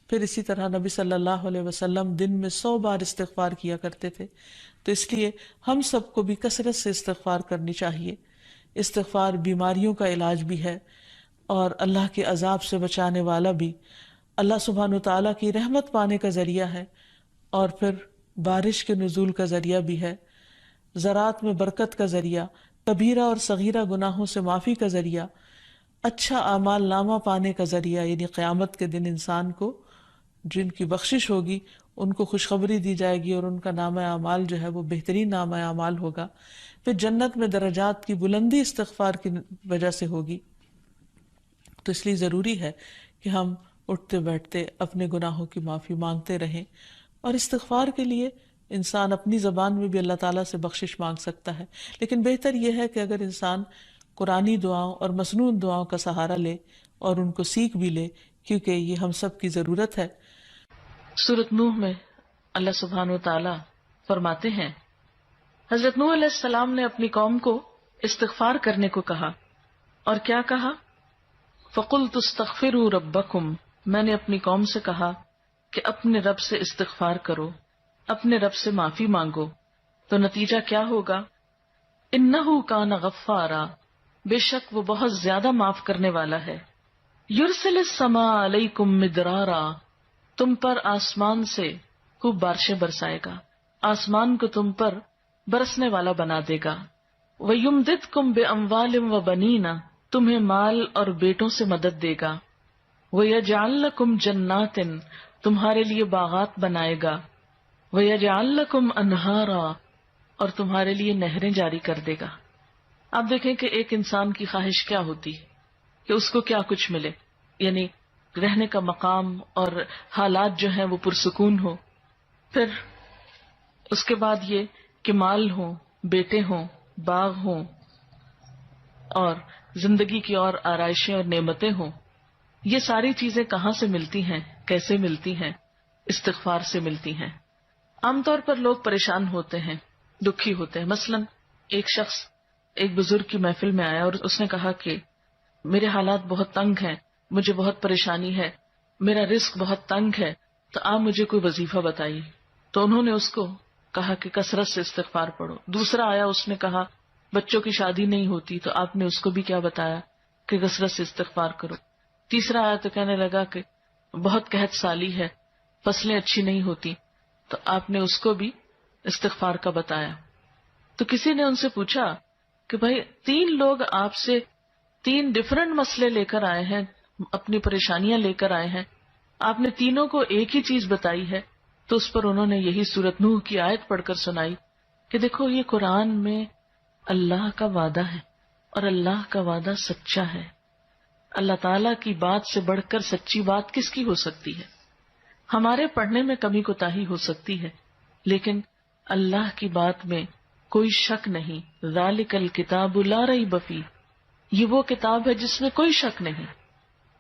پھر اسی طرح نبی صلی اللہ علیہ وسلم دن میں 100 بار استغفار کیا کرتے تھے. تو اس لیے ہم سب کو بھی کثرت سے استغفار کرنی چاہیے. استغفار بیماریوں کا علاج بھی ہے اور اللہ کے عذاب سے بچانے والا بھی، اللہ سبحانہ وتعالیٰ کی رحمت پانے کا ذریعہ ہے، اور پھر بارش کے نزول کا ذریعہ بھی ہے، زراعت میں برکت کا ذریعہ، کبیرہ اور صغیرہ گناہوں سے معافی کا ذریعہ، اچھا اعمال نامہ پانے کا ذریعہ، یعنی قیامت کے دن انسان کو جن کی بخشش ہوگی ان کو خوشخبری دی جائے گی اور ان کا نامہ اعمال جو ہے وہ بہترین نامہ اعمال ہوگا. پھر جنت میں درجات کی بلندی استغفار کی وجہ سے ہوگی. تو اس لیے ضروری ہے کہ ہم اٹھتے بیٹھتے اپنے گناہوں کی معافی مانگتے رہیں، اور استغفار کے لیے انسان اپنی زبان میں بھی اللہ تعالیٰ سے بخشش مانگ سکتا ہے. لیکن بہتر یہ ہے کہ اگر انسان قرآنی دعاؤں اور مسنون دعاؤں کا سہارا لے اور ان کو سیکھ بھی لے، کیونکہ یہ ہم سب کی ضرورت ہے. سورۃ نوح میں اللہ سبحانہ وتعالی فرماتے ہیں، حضرت نوح علیہ السلام نے اپنی قوم کو استغفار کرنے کو کہا، اور کیا کہا؟ فَقُلْتُ اسْتَغْفِرُوا رَبَّكُمْ، میں نے اپنی قوم سے کہا کہ اپنے رب سے استغفار کرو، اپنے رب سے معافی مانگو. تو نتیجہ کیا ہوگا؟ إِنَّهُ كَانَ غَفَّارًا، بے شک وہ بہت زیادہ معاف کرنے والا ہے. يُرْسِلِ السَّمَاءَ عَلَيْكُمْ مِدْرَارًا، تم پر آسمان سے خوب بارشیں برسائے گا، آسمان کو تم پر برسنے والا بنا دے گا. وَيُمْدِدْكُمْ بِأَمْوَالٍ وَبَنِينَ، تمہیں مال اور بیٹوں سے مدد دے گا. وَيَجْعَلْ لَكُمْ جَنَّاتٍ، تمہارے لیے باغات بنائے گا. وَيَجْعَلْ لَكُمْ أَنْهَارًا، اور تمہارے لیے نہریں جاری کر دے گا. آپ دیکھیں کہ ایک انسان کی خواہش کیا ہوتی ہے کہ اس کو کیا کچھ ملے، یعنی رہنے کا مقام اور حالات جو ہیں وہ پرسکون ہو. پھر اس کے بعد یہ کہ مال ہوں، بیٹے ہوں، باغ ہوں، اور زندگی کی اور آرائشیں اور نعمتیں ہوں. یہ ساری چیزیں کہاں سے ملتی ہیں، کیسے ملتی ہیں؟ استغفار سے ملتی ہیں. عام طور پر لوگ پریشان ہوتے ہیں، دکھی ہوتے ہیں. مثلا ایک شخص ایک بزرگ کی محفل میں آیا اور اس نے کہا کہ میرے حالات بہت تنگ ہیں، مجھے بہت پریشانی ہے، میرا رزق بہت تنگ ہے، تو آپ مجھے کوئی وظیفہ بتائیے. تو انہوں نے اس کو کہا کہ کثرت سے استغفار پڑھو. دوسرا آیا، اس نے کہا بچوں کی شادی نہیں ہوتی، تو آپ نے اس کو بھی کیا بتایا کہ کثرت سے استغفار کرو. تیسرا آیا تو کہنے لگا کہ بہت قحط سالی ہے، فصلیں اچھی نہیں ہوتی، تو آپ نے اس کو بھی استغفار کا بتایا. تو کسی نے ان سے پوچھا کہ بھائی 3 لوگ آپ سے 3 ڈفرنٹ مسئلے لے کر آئے ہیں، اپنی پریشانیاں لے کر آئے ہیں، آپ نے تینوں کو ایک ہی چیز بتائی ہے. تو اس پر انہوں نے یہی سورۃ نوح کی آیت پڑھ کر سنائی کہ دیکھو یہ قرآن میں اللہ کا وعدہ ہے، اور اللہ کا وعدہ سچا ہے. اللہ تعالیٰ کی بات سے بڑھ کر سچی بات کس کی ہو سکتی ہے؟ ہمارے پڑھنے میں کمی کوتاہی ہو سکتی ہے، لیکن اللہ کی بات میں کوئی شک نہیں. ذالک الکتاب لا ریب فیہ، یہ وہ کتاب ہے جس میں کوئی شک نہیں.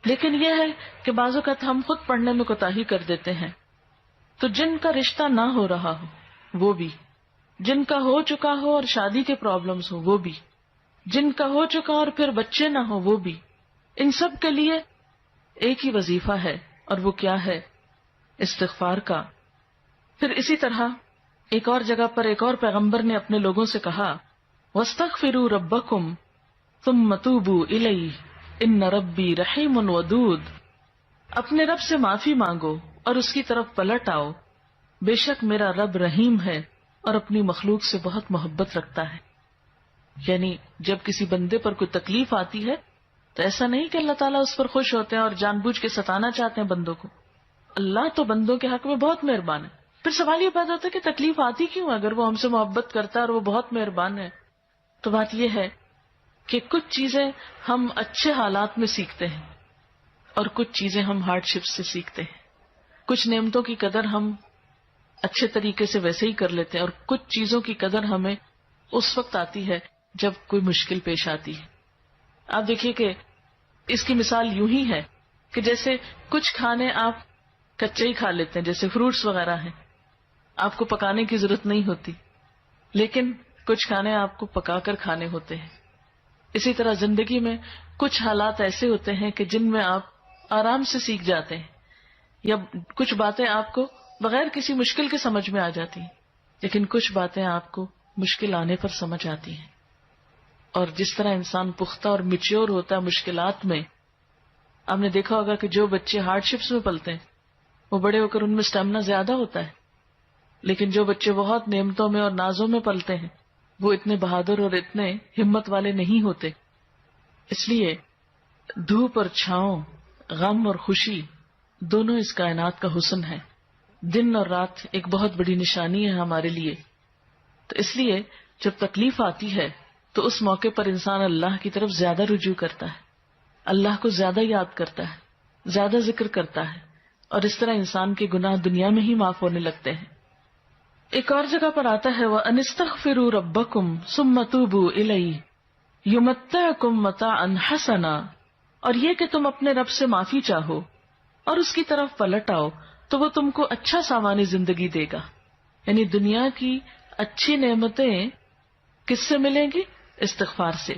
لیکن یہ ہے کہ بعض اوقات ہم خود پڑھنے میں کوتاہی کر دیتے ہیں. تو جن کا رشتہ نہ ہو رہا ہو وہ بھی، جن کا ہو چکا ہو اور شادی کے پرابلمز ہو وہ بھی، جن کا ہو چکا اور پھر بچے نہ ہو وہ بھی، ان سب کے لیے ایک ہی وظیفہ ہے، اور وہ کیا ہے؟ استغفار کا. پھر اسی طرح ایک اور جگہ پر ایک اور پیغمبر نے اپنے لوگوں سے کہا وَاسْتَغْفِرُوا رَبَّكُمْ ثُمَّ تُوبُوا إِلَيْهِ إِنَّ رَبِّي رَحِيمٌ وَدُودٌ، اپنے رب سے معافی مانگو اور اس کی طرف پلٹ آؤ، بے شک میرا رب رحیم ہے اور اپنی مخلوق سے بہت محبت رکھتا ہے. یعنی جب کسی بندے پر کوئی تکلیف آتی ہے تو ایسا نہیں کہ اللہ تعالیٰ اس پر خوش ہوتے ہیں اور جان بوجھ کے ستانا چاہتے ہیں بندوں کو. اللہ تو بندوں کے حق میں بہت مہربان ہے. پھر سوال یہ پیدا ہوتا ہے کہ تکلیف آتی کیوں؟ اگر وہ ہم سے محبت کرتا ہے اور وہ بہت مہربان ہے. تو بات یہ ہے کہ کچھ چیزیں ہم اچھے حالات میں سیکھتے ہیں اور کچھ چیزیں ہم ہارڈ شپ سے سیکھتے ہیں. کچھ نعمتوں کی قدر ہم اچھے طریقے سے ویسے ہی کر لیتے ہیں، اور کچھ چیزوں کی قدر ہمیں اس وقت آتی ہے جب کوئی مشکل پیش آتی ہے. آپ دیکھیے کہ اس کی مثال یوں ہی ہے کہ جیسے کچھ کھانے آپ کچے ہی کھا لیتے ہیں، جیسے فروٹس وغیرہ ہیں، آپ کو پکانے کی ضرورت نہیں ہوتی، لیکن کچھ کھانے آپ کو پکا کر کھانے ہوتے ہیں. اسی طرح زندگی میں کچھ حالات ایسے ہوتے ہیں کہ جن میں آپ آرام سے سیکھ جاتے ہیں، یا کچھ باتیں آپ کو بغیر کسی مشکل کے سمجھ میں آ جاتی ہیں، لیکن کچھ باتیں آپ کو مشکل آنے پر سمجھ آتی ہیں. اور جس طرح انسان پختہ اور میچیور ہوتا ہے مشکلات میں، آپ نے دیکھا ہوگا کہ جو بچے ہارڈ شپس میں پلتے ہیں وہ بڑے ہو کر ان میں اسٹیمنا زیادہ ہوتا ہے، لیکن جو بچے بہت نعمتوں میں اور نازوں میں پلتے ہیں وہ اتنے بہادر اور اتنے ہمت والے نہیں ہوتے. اس لیے دھوپ اور چھاؤں، غم اور خوشی، دونوں اس کائنات کا حسن ہے. دن اور رات ایک بہت بڑی نشانی ہے ہمارے لیے. تو اس لیے جب تکلیف آتی ہے تو اس موقع پر انسان اللہ کی طرف زیادہ رجوع کرتا ہے، اللہ کو زیادہ یاد کرتا ہے، زیادہ ذکر کرتا ہے، اور اس طرح انسان کے گناہ دنیا میں ہی معاف ہونے لگتے ہیں. ایک اور جگہ پر آتا ہے وَأَنِ اسْتَغْفِرُوا رَبَّكُمْ ثُمَّ تُوبُوا إِلَيْهِ يُمَتِّعْكُمْ مَتَاعًا حَسَنًا، اور یہ کہ تم اپنے رب سے معافی چاہو اور اس کی طرف پلٹ آؤ تو وہ تم کو اچھا سامان زندگی دے گا. یعنی دنیا کی اچھی نعمتیں کس سے ملیں گی؟ استغفار سے.